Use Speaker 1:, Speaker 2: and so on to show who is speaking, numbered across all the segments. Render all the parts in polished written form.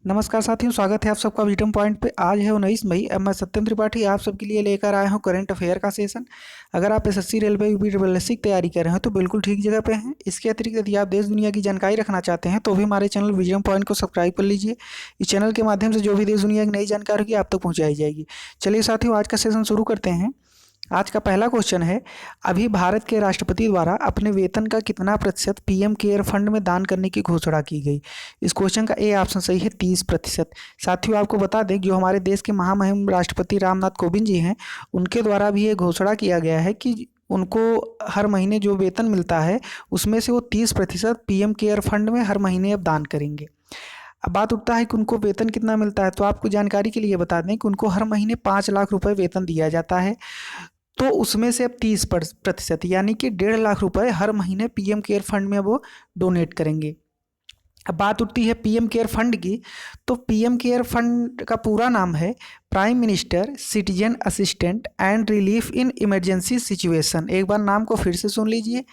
Speaker 1: नमस्कार साथियों, स्वागत है आप सबका वीटम पॉइंट पे। आज है 19 मई। अब मैं सत्यम त्रिपाठी आप सबके लिए लेकर आया हूं करंट अफेयर का सेशन। अगर आप एसएससी रेलवे यूपी की तैयारी कर रहे हैं तो बिल्कुल ठीक जगह पे हैं। इसके अतिरिक्त यदि आप देश दुनिया की जानकारी रखना चाहते हैं तो भी हमारे चैनल विजडम पॉइंट को सब्सक्राइब कर लीजिए। इस चैनल के माध्यम से जो भी देश दुनिया की नई जानकारी होगी आप तक पहुँचाई जाएगी। चलिए साथियों, आज का सेशन शुरू करते हैं। आज का पहला क्वेश्चन है, अभी भारत के राष्ट्रपति द्वारा अपने वेतन का कितना प्रतिशत पीएम केयर फंड में दान करने की घोषणा की गई। इस क्वेश्चन का ए ऑप्शन सही है, 30%। साथियों, आपको बता दें जो हमारे देश के महामहिम राष्ट्रपति रामनाथ कोविंद जी हैं, उनके द्वारा भी ये घोषणा किया गया है कि उनको हर महीने जो वेतन मिलता है उसमें से वो 30% पीएम केयर फंड में हर महीने अब दान करेंगे। अब बात उठता है कि उनको वेतन कितना मिलता है, तो आपको जानकारी के लिए बता दें कि उनको हर महीने 5 लाख रुपए वेतन दिया जाता है। तो उसमें से अब 30% यानी कि 1.5 लाख रुपए हर महीने पीएम केयर फंड में वो डोनेट करेंगे। अब बात उठती है पीएम केयर फंड की, तो पीएम केयर फंड का पूरा नाम है prime minister citizen assistant and relief in emergency situation. एक बार नाम को फिर से सुन लीजिए,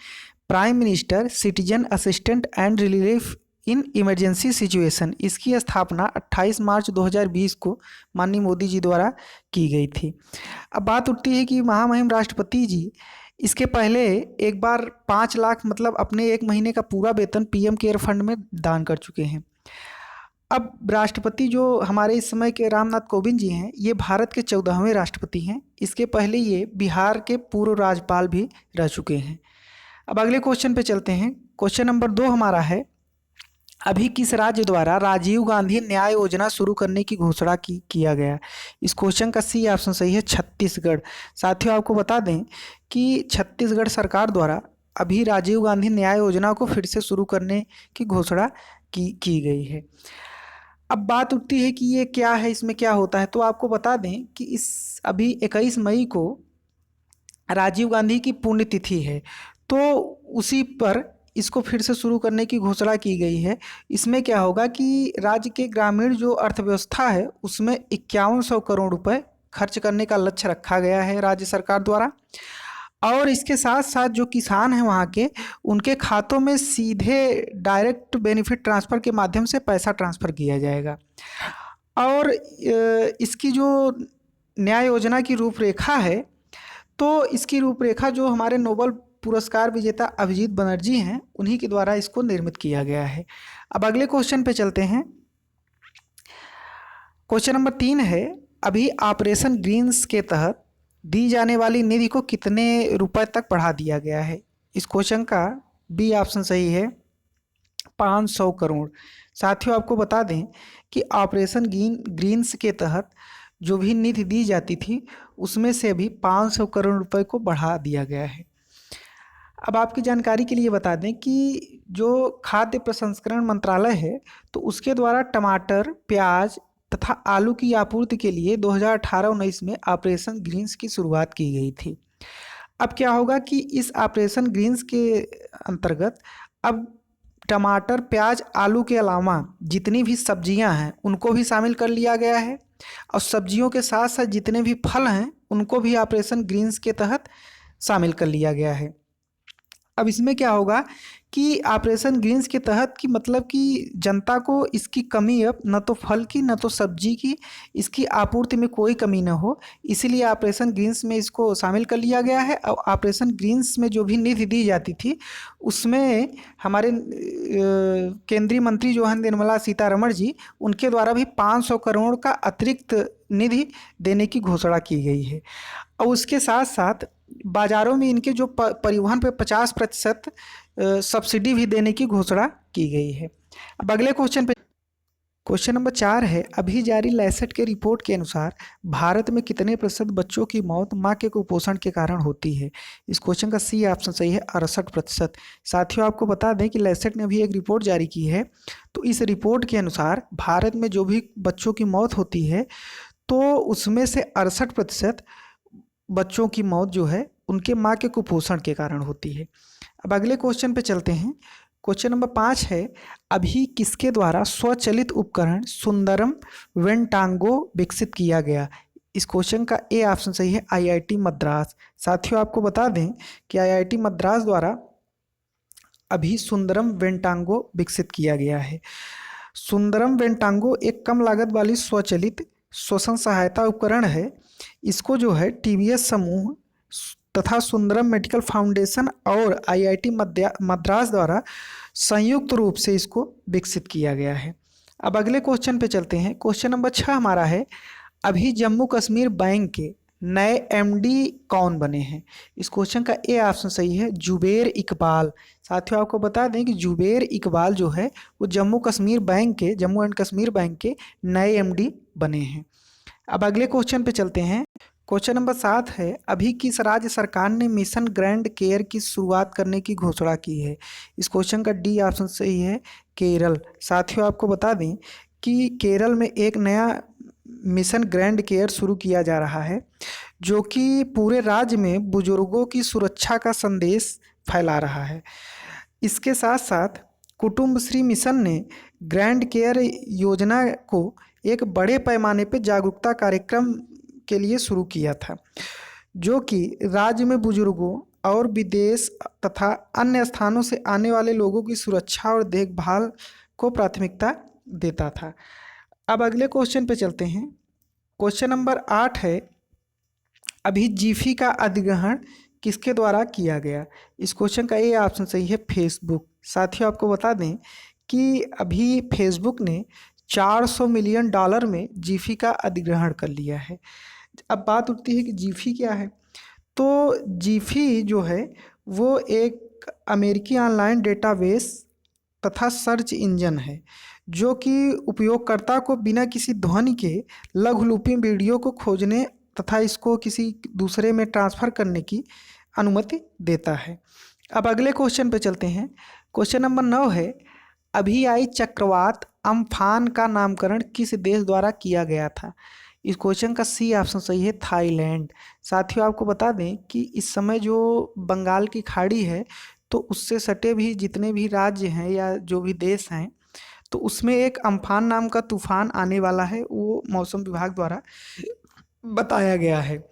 Speaker 1: prime minister citizen assistant and relief in emergency situation. इसकी स्थापना 28 मार्च 2020 को माननीय मोदी जी द्वारा की गई थी। अब बात उठती है कि महामहिम राष्ट्रपति जी इसके पहले एक बार 5 लाख मतलब अपने एक महीने का पूरा वेतन पीएम केयर फंड में दान कर चुके हैं। अब राष्ट्रपति जो हमारे इस समय के रामनाथ कोविंद जी हैं, ये भारत के 14वें राष्ट्रपति हैं। इसके पहले ये बिहार के पूर्व राज्यपाल भी रह चुके हैं। अब अगले क्वेश्चन पे चलते हैं। क्वेश्चन नंबर 2 हमारा है, अभी किस राज्य द्वारा राजीव गांधी न्याय योजना शुरू करने की घोषणा किया गया। इस क्वेश्चन का सी ऑप्शन सही है, छत्तीसगढ़। साथियों, आपको बता दें कि छत्तीसगढ़ सरकार द्वारा अभी राजीव गांधी न्याय योजना को फिर से शुरू करने की घोषणा की गई है। अब बात उठती है कि ये क्या है, इसमें क्या होता है, तो आपको बता दें कि इस अभी 21 मई को राजीव गांधी की पुण्यतिथि है, तो उसी पर इसको फिर से शुरू करने की घोषणा की गई है। इसमें क्या होगा कि राज्य के ग्रामीण जो अर्थव्यवस्था है उसमें 5100 करोड़ रुपए खर्च करने का लक्ष्य रखा गया है राज्य सरकार द्वारा। और इसके साथ साथ जो किसान हैं वहाँ के, उनके खातों में सीधे डायरेक्ट बेनिफिट ट्रांसफ़र के माध्यम से पैसा ट्रांसफ़र किया जाएगा। और इसकी जो न्याय योजना की रूपरेखा है, तो इसकी रूपरेखा जो हमारे नोबल पुरस्कार विजेता अभिजीत बनर्जी हैं, उन्हीं के द्वारा इसको निर्मित किया गया है। अब अगले क्वेश्चन पे चलते हैं। क्वेश्चन नंबर 3 है, अभी ऑपरेशन ग्रीन्स के तहत दी जाने वाली निधि को कितने रुपए तक बढ़ा दिया गया है। इस क्वेश्चन का बी ऑप्शन सही है, 500 करोड़। साथियों, आपको बता दें कि ऑपरेशन ग्रीन्स के तहत जो भी निधि दी जाती थी उसमें से अभी 500 करोड़ रुपए को बढ़ा दिया गया है। अब आपकी जानकारी के लिए बता दें कि जो खाद्य प्रसंस्करण मंत्रालय है, तो उसके द्वारा टमाटर, प्याज तथा आलू की आपूर्ति के लिए 2018-19 में ऑपरेशन ग्रीन्स की शुरुआत की गई थी। अब क्या होगा कि इस ऑपरेशन ग्रीन्स के अंतर्गत अब टमाटर, प्याज, आलू के अलावा जितनी भी सब्जियां हैं उनको भी शामिल कर लिया गया है। और सब्जियों के साथ साथ जितने भी फल हैं उनको भी ऑपरेशन ग्रीन्स के तहत शामिल कर लिया गया है। अब इसमें क्या होगा कि ऑपरेशन ग्रीन्स के तहत की मतलब कि जनता को इसकी कमी, अब न तो फल की न तो सब्जी की, इसकी आपूर्ति में कोई कमी न हो, इसीलिए ऑपरेशन ग्रीन्स में इसको शामिल कर लिया गया है। और ऑपरेशन ग्रीन्स में जो भी निधि दी जाती थी उसमें हमारे केंद्रीय मंत्री जो हैं निर्मला सीतारमण जी, उनके द्वारा भी 500 करोड़ का अतिरिक्त निधि देने की घोषणा की गई है। और उसके साथ साथ बाज़ारों में इनके जो परिवहन पे 50% सब्सिडी भी देने की घोषणा की गई है। अब अगले क्वेश्चन पे, क्वेश्चन नंबर 4 है, अभी जारी लैसेट के रिपोर्ट के अनुसार भारत में कितने प्रतिशत बच्चों की मौत मां के कुपोषण के कारण होती है। इस क्वेश्चन का सी ऑप्शन सही है, 68%। साथियों, आपको बता दें कि लैसेट ने अभी एक रिपोर्ट जारी की है, तो इस रिपोर्ट के अनुसार भारत में जो भी बच्चों की मौत होती है तो उसमें से 68% बच्चों की मौत जो है उनके माँ के कुपोषण के कारण होती है। अब अगले क्वेश्चन पे चलते हैं। क्वेश्चन नंबर 5 है, अभी किसके द्वारा स्वचलित उपकरण सुंदरम वेंटांगो विकसित किया गया। इस क्वेश्चन का ए ऑप्शन सही है, आईआईटी मद्रास। साथियों, आपको बता दें कि आईआईटी मद्रास द्वारा अभी सुंदरम वेंटांगो विकसित किया गया है। सुंदरम वेंटांगो एक कम लागत वाली स्वचालित श्वसन सहायता उपकरण है। इसको जो है टीवीएस समूह तथा सुंदरम मेडिकल फाउंडेशन और आईआईटी मद्रास द्वारा संयुक्त रूप से इसको विकसित किया गया है। अब अगले क्वेश्चन पे चलते हैं। क्वेश्चन नंबर 6 हमारा है, अभी जम्मू कश्मीर बैंक के नए एमडी कौन बने हैं? इस क्वेश्चन का ए ऑप्शन सही है, जुबेर इकबाल। साथियों आपको बता दें कि जुबेर इकबाल जो है वो जम्मू एंड कश्मीर बैंक के नए एमडी बने हैं। अब अगले क्वेश्चन पे चलते हैं। क्वेश्चन नंबर 7 है, अभी किस राज्य सरकार ने मिशन ग्रैंड केयर की शुरुआत करने की घोषणा की है? इस क्वेश्चन का डी ऑप्शन सही है, केरल। साथियों आपको बता दें कि केरल में एक नया मिशन ग्रैंड केयर शुरू किया जा रहा है, जो कि पूरे राज्य में बुजुर्गों की सुरक्षा का संदेश फैला रहा है। इसके साथ साथ कुटुंबश्री मिशन ने ग्रैंड केयर योजना को एक बड़े पैमाने पर जागरूकता कार्यक्रम के लिए शुरू किया था, जो कि राज्य में बुजुर्गों और विदेश तथा अन्य स्थानों से आने वाले लोगों की सुरक्षा और देखभाल को प्राथमिकता देता था। अब अगले क्वेश्चन पे चलते हैं। क्वेश्चन नंबर 8 है, अभी जीफी का अधिग्रहण किसके द्वारा किया गया? इस क्वेश्चन का ए ऑप्शन सही है, फेसबुक। साथियों आपको बता दें कि अभी फेसबुक ने $400 मिलियन में जीफी का अधिग्रहण कर लिया है। अब बात उठती है कि जीफी क्या है? तो जीफी जो है वो एक अमेरिकी ऑनलाइन डेटाबेस तथा सर्च इंजन है, जो कि उपयोगकर्ता को बिना किसी ध्वनि के लघुलिपि वीडियो को खोजने तथा इसको किसी दूसरे में ट्रांसफ़र करने की अनुमति देता है। अब अगले क्वेश्चन पे चलते हैं। क्वेश्चन नंबर 9 है, अभी आई चक्रवात अम्फान का नामकरण किस देश द्वारा किया गया था? इस क्वेश्चन का सी ऑप्शन सही है, थाईलैंड। साथियों आपको बता दें कि इस समय जो बंगाल की खाड़ी है, तो उससे सटे भी जितने भी राज्य हैं या जो भी देश हैं, तो उसमें एक अम्फान नाम का तूफान आने वाला है, वो मौसम विभाग द्वारा बताया गया है।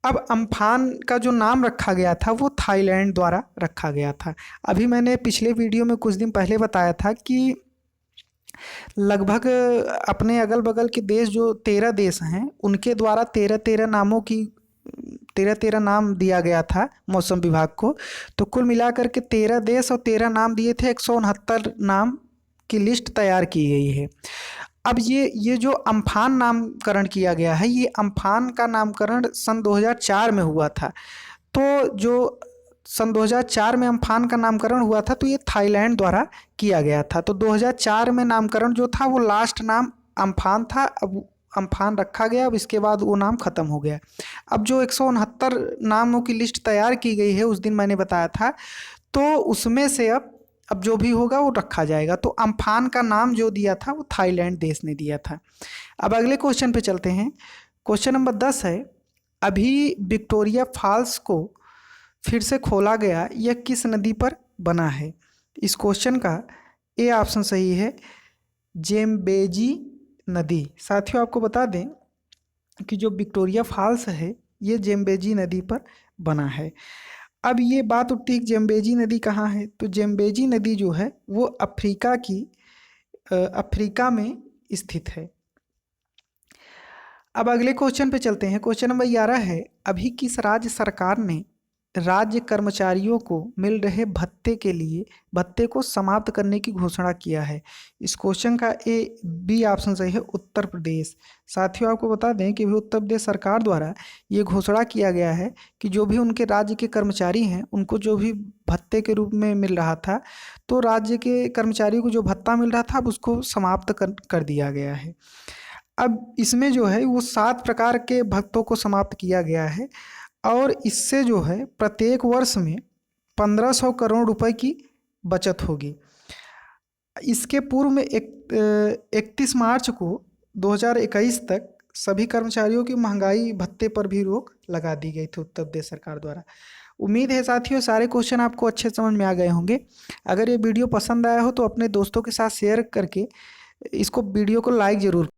Speaker 1: अब अम्फान का जो नाम रखा गया था वो थाईलैंड द्वारा रखा गया था। अभी मैंने पिछले वीडियो में कुछ दिन पहले बताया था कि लगभग अपने अगल बगल के देश जो 13 देश हैं, उनके द्वारा 13 नाम दिया गया था मौसम विभाग को। तो कुल मिलाकर के 13 देश और 13 नाम दिए थे, 169 नाम की लिस्ट तैयार की गई है। अब ये जो अम्फान नामकरण किया गया है, ये अम्फान का नामकरण सन 2004 में हुआ था। तो जो सन 2004 में अम्फान का नामकरण हुआ था, तो ये थाईलैंड द्वारा किया गया था। तो 2004 में नामकरण जो था वो लास्ट नाम अम्फान था। अब अम्फान रखा गया, अब इसके बाद वो नाम खत्म हो गया। अब जो 169 नामों की लिस्ट तैयार की गई है, उस दिन मैंने बताया था, तो उसमें से अब जो भी होगा वो रखा जाएगा। तो अम्फान का नाम जो दिया था वो थाईलैंड देश ने दिया था। अब अगले क्वेश्चन पे चलते हैं। क्वेश्चन नंबर 10 है, अभी विक्टोरिया फॉल्स को फिर से खोला गया, यह किस नदी पर बना है? इस क्वेश्चन का ए ऑप्शन सही है, जेम्बेजी नदी। साथियों आपको बता दें कि जो विक्टोरिया फॉल्स है ये जेम्बेजी नदी पर बना है। अब ये बात उठती है कि जेम्बेजी नदी कहाँ है? तो जेम्बेजी नदी जो है वो अफ्रीका में स्थित है। अब अगले क्वेश्चन पे चलते हैं। क्वेश्चन नंबर 11 है, अभी किस राज्य सरकार ने राज्य कर्मचारियों को मिल रहे भत्ते को समाप्त करने की घोषणा किया है? इस क्वेश्चन का बी ऑप्शन सही है, उत्तर प्रदेश। साथियों आपको बता दें कि भी उत्तर प्रदेश सरकार द्वारा ये घोषणा किया गया है कि जो भी उनके राज्य के कर्मचारी हैं, उनको जो भी भत्ते के रूप में मिल रहा था, तो राज्य के कर्मचारियों को जो भत्ता मिल रहा था अब उसको समाप्त कर दिया गया है। अब इसमें जो है वो 7 प्रकार के भत्तों को समाप्त किया गया है, और इससे जो है प्रत्येक वर्ष में 1500 करोड़ रुपए की बचत होगी। इसके पूर्व में 31 मार्च को 2021 तक सभी कर्मचारियों की महंगाई भत्ते पर भी रोक लगा दी गई थी उत्तर प्रदेश सरकार द्वारा। उम्मीद है साथियों सारे क्वेश्चन आपको अच्छे समझ में आ गए होंगे। अगर ये वीडियो पसंद आया हो तो अपने दोस्तों के साथ शेयर करके इसको वीडियो को लाइक ज़रूर